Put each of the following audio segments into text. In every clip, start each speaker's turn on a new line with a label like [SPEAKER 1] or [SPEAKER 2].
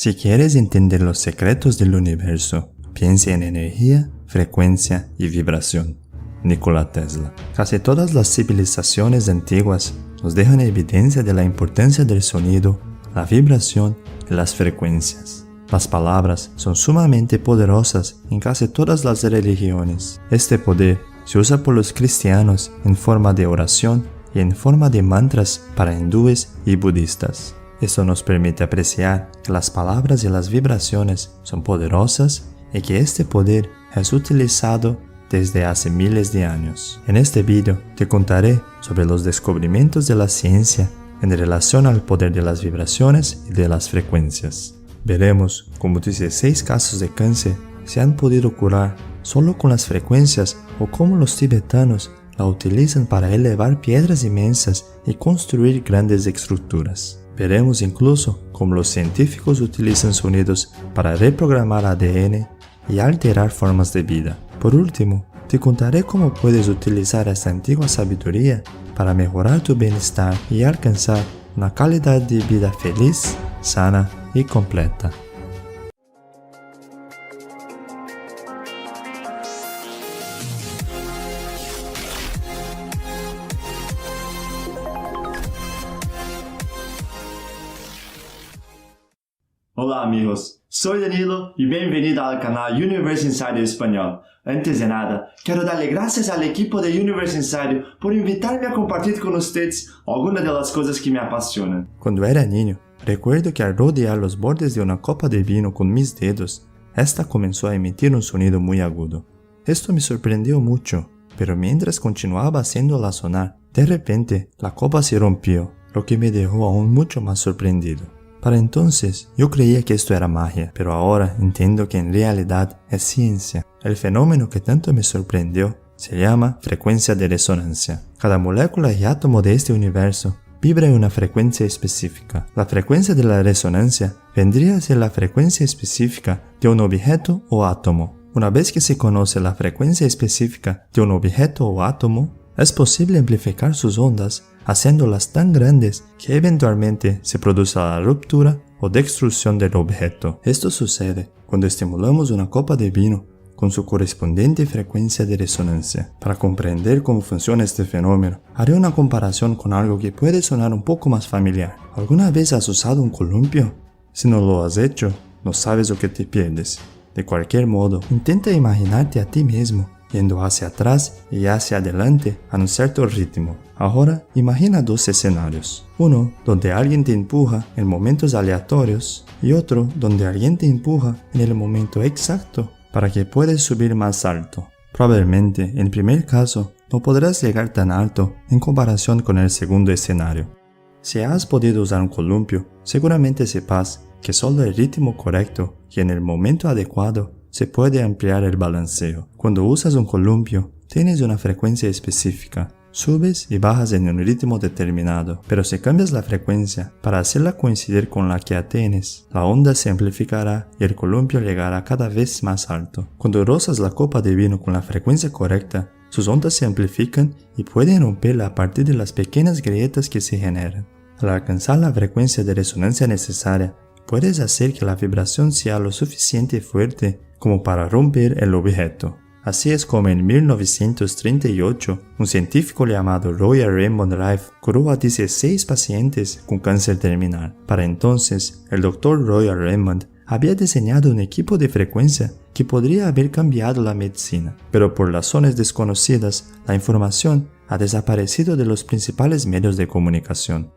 [SPEAKER 1] Si quieres entender los secretos del universo, piensa en energía, frecuencia y vibración. Nikola Tesla. Casi todas las civilizaciones antiguas nos dejan evidencia de la importancia del sonido, la vibración y las frecuencias. Las palabras son sumamente poderosas en casi todas las religiones. Este poder se usa por los cristianos en forma de oración y en forma de mantras para hindúes y budistas. Esto nos permite apreciar que las palabras y las vibraciones son poderosas y que este poder es utilizado desde hace miles de años. En este video te contaré sobre los descubrimientos de la ciencia en relación al poder de las vibraciones y de las frecuencias. Veremos cómo 16 casos de cáncer se han podido curar solo con las frecuencias o cómo los tibetanos la utilizan para elevar piedras inmensas y construir grandes estructuras. Veremos incluso cómo los científicos utilizan sonidos para reprogramar ADN y alterar formas de vida. Por último, te contaré cómo puedes utilizar esta antigua sabiduría para mejorar tu bienestar y alcanzar una calidad de vida feliz, sana y completa.
[SPEAKER 2] Olá amigos, soy Danilo y bienvenido al canal Universe Insider Español. Antes de nada, quiero darle gracias al equipo de Universe Insider por invitarme a compartir con ustedes algunas de las cosas que me apasionan.
[SPEAKER 1] Cuando era niño, recuerdo que al rodear los bordes de una copa de vino con mis dedos, esta comenzó a emitir un sonido muy agudo. Esto me sorprendió mucho, pero mientras continuaba haciéndola sonar, de repente la copa se rompió, lo que me dejó aún mucho más sorprendido. Para entonces, yo creía que esto era magia, pero ahora entiendo que en realidad es ciencia. El fenómeno que tanto me sorprendió se llama frecuencia de resonancia. Cada molécula y átomo de este universo vibra en una frecuencia específica. La frecuencia de la resonancia vendría a ser la frecuencia específica de un objeto o átomo. Una vez que se conoce la frecuencia específica de un objeto o átomo, es posible amplificar sus ondas haciéndolas tan grandes que eventualmente se produce la ruptura o destrucción del objeto. Esto sucede cuando estimulamos una copa de vino con su correspondiente frecuencia de resonancia. Para comprender cómo funciona este fenómeno, haré una comparación con algo que puede sonar un poco más familiar. ¿Alguna vez has usado un columpio? Si no lo has hecho, no sabes lo que te pierdes. De cualquier modo, intenta imaginarte a ti mismo yendo hacia atrás y hacia adelante a un cierto ritmo. Ahora, imagina dos escenarios. Uno donde alguien te empuja en momentos aleatorios y otro donde alguien te empuja en el momento exacto para que puedas subir más alto. Probablemente, en el primer caso, no podrás llegar tan alto en comparación con el segundo escenario. Si has podido usar un columpio, seguramente sepas que solo el ritmo correcto y en el momento adecuado se puede ampliar el balanceo. Cuando usas un columpio, tienes una frecuencia específica. Subes y bajas en un ritmo determinado, pero si cambias la frecuencia para hacerla coincidir con la que ya tienes, la onda se amplificará y el columpio llegará cada vez más alto. Cuando rozas la copa de vino con la frecuencia correcta, sus ondas se amplifican y pueden romperla a partir de las pequeñas grietas que se generan. Al alcanzar la frecuencia de resonancia necesaria, puedes hacer que la vibración sea lo suficiente fuerte como para romper el objeto. Así es como en 1938, un científico llamado Royal Raymond Rife curó a 16 pacientes con cáncer terminal. Para entonces, el Dr. Royal Raymond había diseñado un equipo de frecuencia que podría haber cambiado la medicina, pero por razones desconocidas, la información ha desaparecido de los principales medios de comunicación.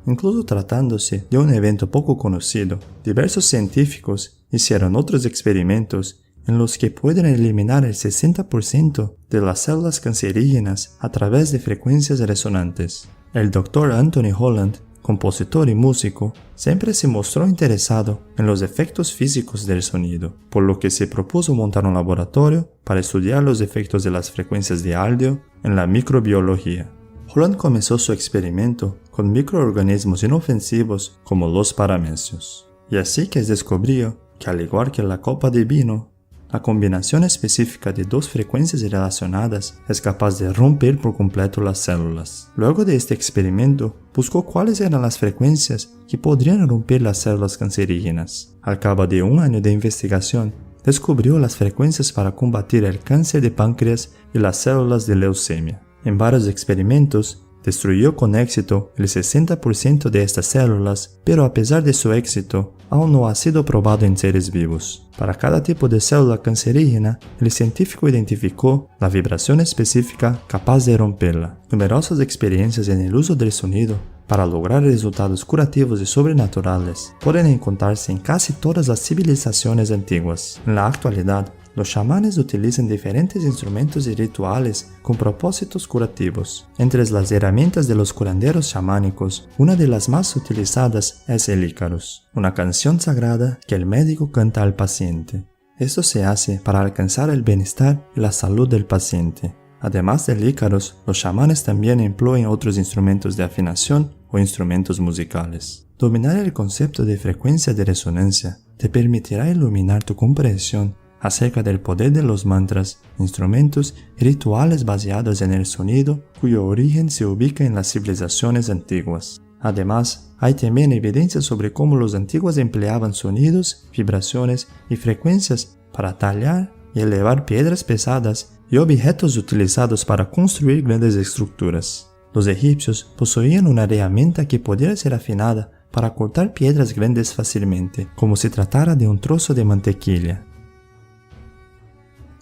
[SPEAKER 1] Incluso tratándose de un evento poco conocido, diversos científicos hicieron otros experimentos en los que pueden eliminar el 60% de las células cancerígenas a través de frecuencias resonantes. El Dr. Anthony Holland, compositor y músico, siempre se mostró interesado en los efectos físicos del sonido, por lo que se propuso montar un laboratorio para estudiar los efectos de las frecuencias de audio en la microbiología. Holland comenzó su experimento con microorganismos inofensivos como los paramecios. Y así que descubrió que al igual que la copa de vino, La combinación específica de dos frecuencias relacionadas es capaz de romper por completo las células. Luego de este experimento, buscó cuáles eran las frecuencias que podrían romper las células cancerígenas. Al cabo de un año de investigación, descubrió las frecuencias para combatir el cáncer de páncreas y las células de leucemia. En varios experimentos, destruyó con éxito el 60% de estas células, pero a pesar de su éxito, aún no ha sido probado en seres vivos. Para cada tipo de célula cancerígena, el científico identificó la vibración específica capaz de romperla. Numerosas experiencias en el uso del sonido para lograr resultados curativos y sobrenaturales pueden encontrarse en casi todas las civilizaciones antiguas. En la actualidad, los chamanes utilizan diferentes instrumentos y rituales con propósitos curativos. Entre las herramientas de los curanderos chamánicos, una de las más utilizadas es el Icarus, una canción sagrada que el médico canta al paciente. Esto se hace para alcanzar el bienestar y la salud del paciente. Además del Icarus, los chamanes también emplean otros instrumentos de afinación o instrumentos musicales. Dominar el concepto de frecuencia de resonancia te permitirá iluminar tu comprensión acerca del poder de los mantras, instrumentos y rituales basados en el sonido cuyo origen se ubica en las civilizaciones antiguas. Además, hay también evidencia sobre cómo los antiguos empleaban sonidos, vibraciones y frecuencias para tallar y elevar piedras pesadas y objetos utilizados para construir grandes estructuras. Los egipcios poseían una herramienta que podía ser afinada para cortar piedras grandes fácilmente, como si tratara de un trozo de mantequilla.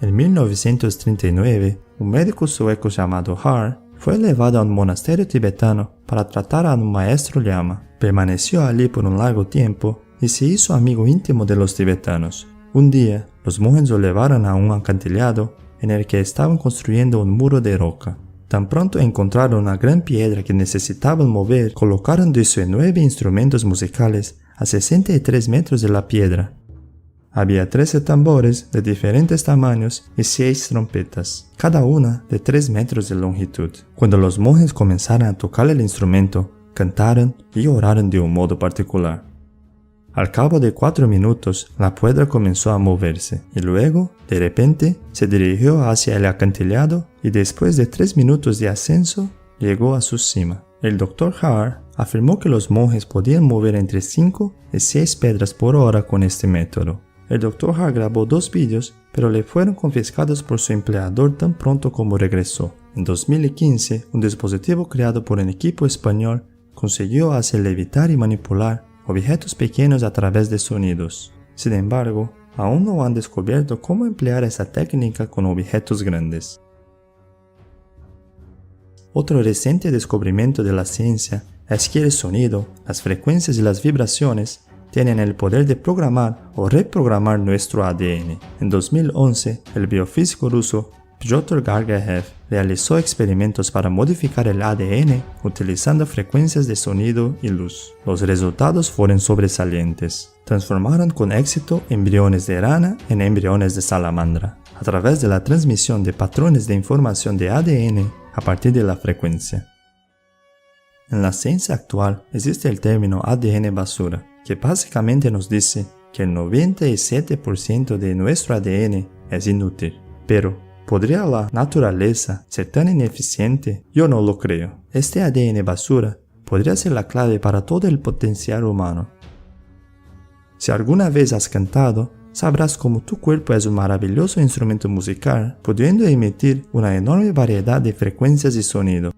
[SPEAKER 1] En 1939, un médico sueco llamado Har fue llevado a un monasterio tibetano para tratar a un maestro llama. Permaneció allí por un largo tiempo y se hizo amigo íntimo de los tibetanos. Un día, los monjes lo llevaron a un acantilado en el que estaban construyendo un muro de roca. Tan pronto encontraron una gran piedra que necesitaban mover, colocaron 19 instrumentos musicales a 63 metros de la piedra. Había 13 tambores de diferentes tamaños y 6 trompetas, cada una de 3 metros de longitud. Cuando los monjes comenzaron a tocar el instrumento, cantaron y oraron de un modo particular. Al cabo de 4 minutos, la piedra comenzó a moverse y luego, de repente, se dirigió hacia el acantilado y después de 3 minutos de ascenso, llegó a su cima. El Dr. Har afirmó que los monjes podían mover entre 5 y 6 piedras por hora con este método. El Dr. Har grabó 2 vídeos, pero le fueron confiscados por su empleador tan pronto como regresó. En 2015, un dispositivo creado por un equipo español consiguió hacer levitar y manipular objetos pequeños a través de sonidos. Sin embargo, aún no han descubierto cómo emplear esta técnica con objetos grandes. Otro reciente descubrimiento de la ciencia es que el sonido, las frecuencias y las vibraciones tienen el poder de programar o reprogramar nuestro ADN. En 2011, el biofísico ruso Piotr Gargajev realizó experimentos para modificar el ADN utilizando frecuencias de sonido y luz. Los resultados fueron sobresalientes. Transformaron con éxito embriones de rana en embriones de salamandra, a través de la transmisión de patrones de información de ADN a partir de la frecuencia. En la ciencia actual existe el término ADN basura, que básicamente nos dice que el 97% de nuestro ADN es inútil. Pero, ¿podría la naturaleza ser tan ineficiente? Yo no lo creo. Este ADN basura podría ser la clave para todo el potencial humano. Si alguna vez has cantado, sabrás cómo tu cuerpo es un maravilloso instrumento musical, pudiendo emitir una enorme variedad de frecuencias y sonido.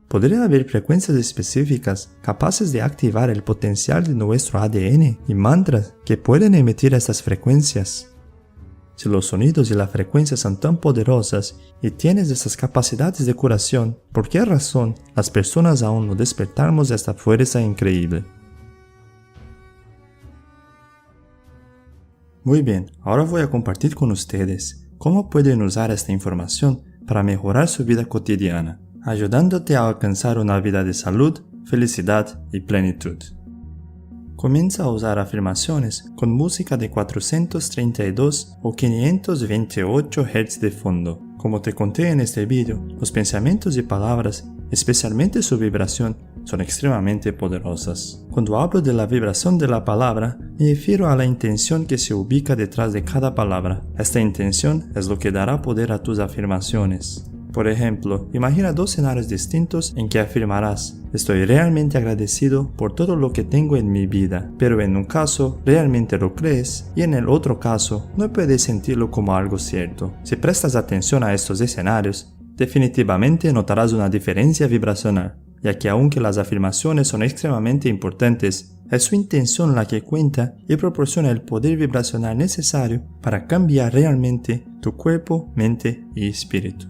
[SPEAKER 1] Podría haber frecuencias específicas capaces de activar el potencial de nuestro ADN y mantras que pueden emitir estas frecuencias. Si los sonidos y las frecuencias son tan poderosas y tienes esas capacidades de curación, ¿por qué razón las personas aún no despertamos esta fuerza increíble? Muy bien, ahora voy a compartir con ustedes cómo pueden usar esta información para mejorar su vida cotidiana, ayudándote a alcanzar una vida de salud, felicidad y plenitud. Comienza a usar afirmaciones con música de 432 o 528 Hz de fondo. Como te conté en este vídeo, los pensamientos y palabras, especialmente su vibración, son extremadamente poderosas. Cuando hablo de la vibración de la palabra, me refiero a la intención que se ubica detrás de cada palabra. Esta intención es lo que dará poder a tus afirmaciones. Por ejemplo, imagina dos escenarios distintos en que afirmarás: estoy realmente agradecido por todo lo que tengo en mi vida, pero en un caso realmente lo crees y en el otro caso no puedes sentirlo como algo cierto. Si prestas atención a estos escenarios, definitivamente notarás una diferencia vibracional, ya que aunque las afirmaciones son extremadamente importantes, es su intención la que cuenta y proporciona el poder vibracional necesario para cambiar realmente tu cuerpo, mente y espíritu.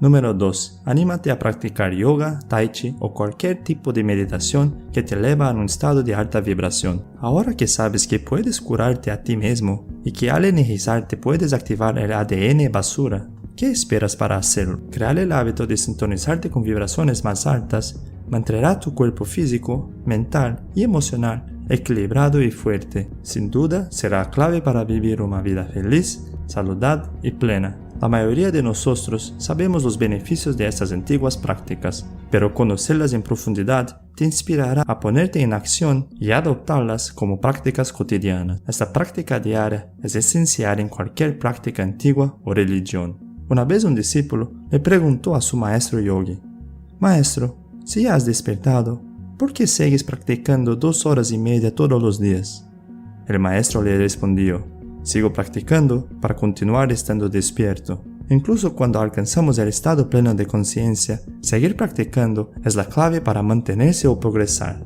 [SPEAKER 1] Número 2. Anímate a practicar yoga, tai chi o cualquier tipo de meditación que te eleva a un estado de alta vibración. Ahora que sabes que puedes curarte a ti mismo y que al energizarte puedes activar el ADN basura, ¿qué esperas para hacerlo? Crear el hábito de sintonizarte con vibraciones más altas mantendrá tu cuerpo físico, mental y emocional equilibrado y fuerte. Sin duda, será clave para vivir una vida feliz, saludable y plena. La mayoría de nosotros sabemos los beneficios de estas antiguas prácticas, pero conocerlas en profundidad te inspirará a ponerte en acción y adoptarlas como prácticas cotidianas. Esta práctica diaria es esencial en cualquier práctica antigua o religión. Una vez un discípulo le preguntó a su maestro yogi: «Maestro, si ya has despertado, ¿por qué sigues practicando 2 horas y media todos los días?» El maestro le respondió: «Sigo practicando para continuar estando despierto. Incluso cuando alcanzamos el estado pleno de conciencia, seguir practicando es la clave para mantenerse o progresar».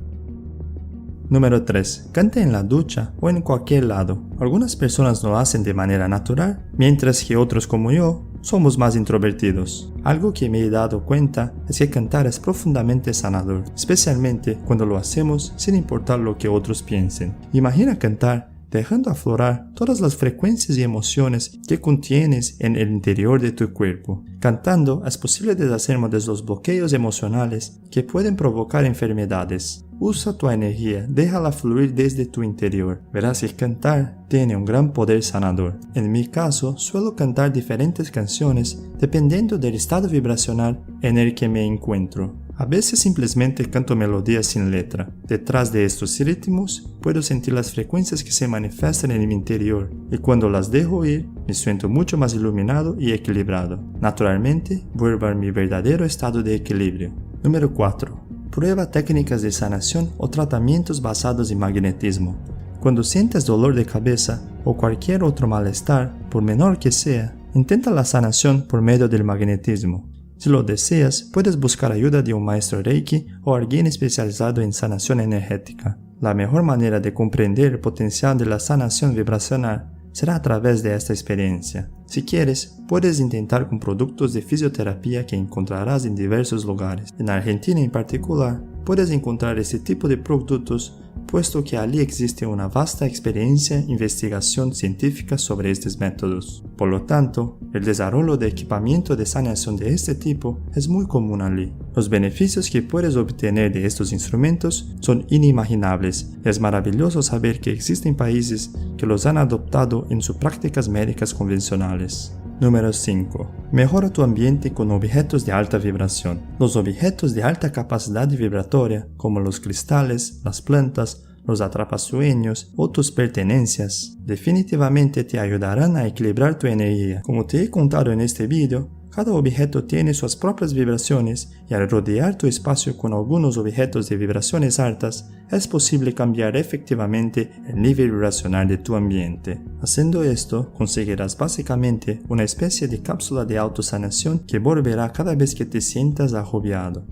[SPEAKER 1] Número 3. Canta en la ducha o en cualquier lado. Algunas personas lo hacen de manera natural, mientras que otros como yo somos más introvertidos. Algo que me he dado cuenta es que cantar es profundamente sanador, especialmente cuando lo hacemos sin importar lo que otros piensen. Imagina cantar dejando aflorar todas las frecuencias y emociones que contienes en el interior de tu cuerpo. Cantando es posible deshacernos de los bloqueos emocionales que pueden provocar enfermedades. Usa tu energía, déjala fluir desde tu interior. Verás que cantar tiene un gran poder sanador. En mi caso, suelo cantar diferentes canciones dependiendo del estado vibracional en el que me encuentro. A veces simplemente canto melodías sin letra. Detrás de estos ritmos, puedo sentir las frecuencias que se manifiestan en mi interior, y cuando las dejo ir, me siento mucho más iluminado y equilibrado. Naturalmente, vuelvo a mi verdadero estado de equilibrio. Número 4. Prueba técnicas de sanación o tratamientos basados en magnetismo. Cuando sientes dolor de cabeza o cualquier otro malestar, por menor que sea, intenta la sanación por medio del magnetismo. Si lo deseas, puedes buscar ayuda de un maestro Reiki o alguien especializado en sanación energética. La mejor manera de comprender el potencial de la sanación vibracional será a través de esta experiencia. Si quieres, puedes intentar con productos de fisioterapia que encontrarás en diversos lugares. En Argentina en particular, puedes encontrar este tipo de productos puesto que allí existe una vasta experiencia e investigación científica sobre estos métodos. Por lo tanto, el desarrollo de equipamiento de sanación de este tipo es muy común allí. Los beneficios que puedes obtener de estos instrumentos son inimaginables. Es maravilloso saber que existen países que los han adoptado en sus prácticas médicas convencionales. Número 5. Mejora tu ambiente con objetos de alta vibración. Los objetos de alta capacidad vibratoria, como los cristales, las plantas, los atrapasueños o tus pertenencias, definitivamente te ayudarán a equilibrar tu energía. Como te he contado en este video, cada objeto tiene sus propias vibraciones y al rodear tu espacio con algunos objetos de vibraciones altas, es posible cambiar efectivamente el nivel vibracional de tu ambiente. Haciendo esto, conseguirás básicamente una especie de cápsula de autosanación que volverá cada vez que te sientas agobiado.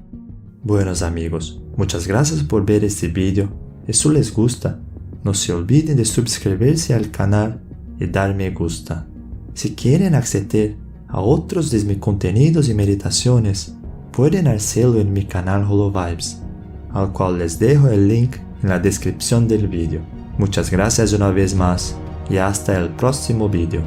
[SPEAKER 1] Buenos amigos, muchas gracias por ver este video. Si les gusta, no se olviden de suscribirse al canal y dar me gusta. Si quieren acceder a otros de mis contenidos y meditaciones, pueden hacerlo en mi canal HoloVibes, al cual les dejo el link en la descripción del vídeo. Muchas gracias una vez más y hasta el próximo vídeo.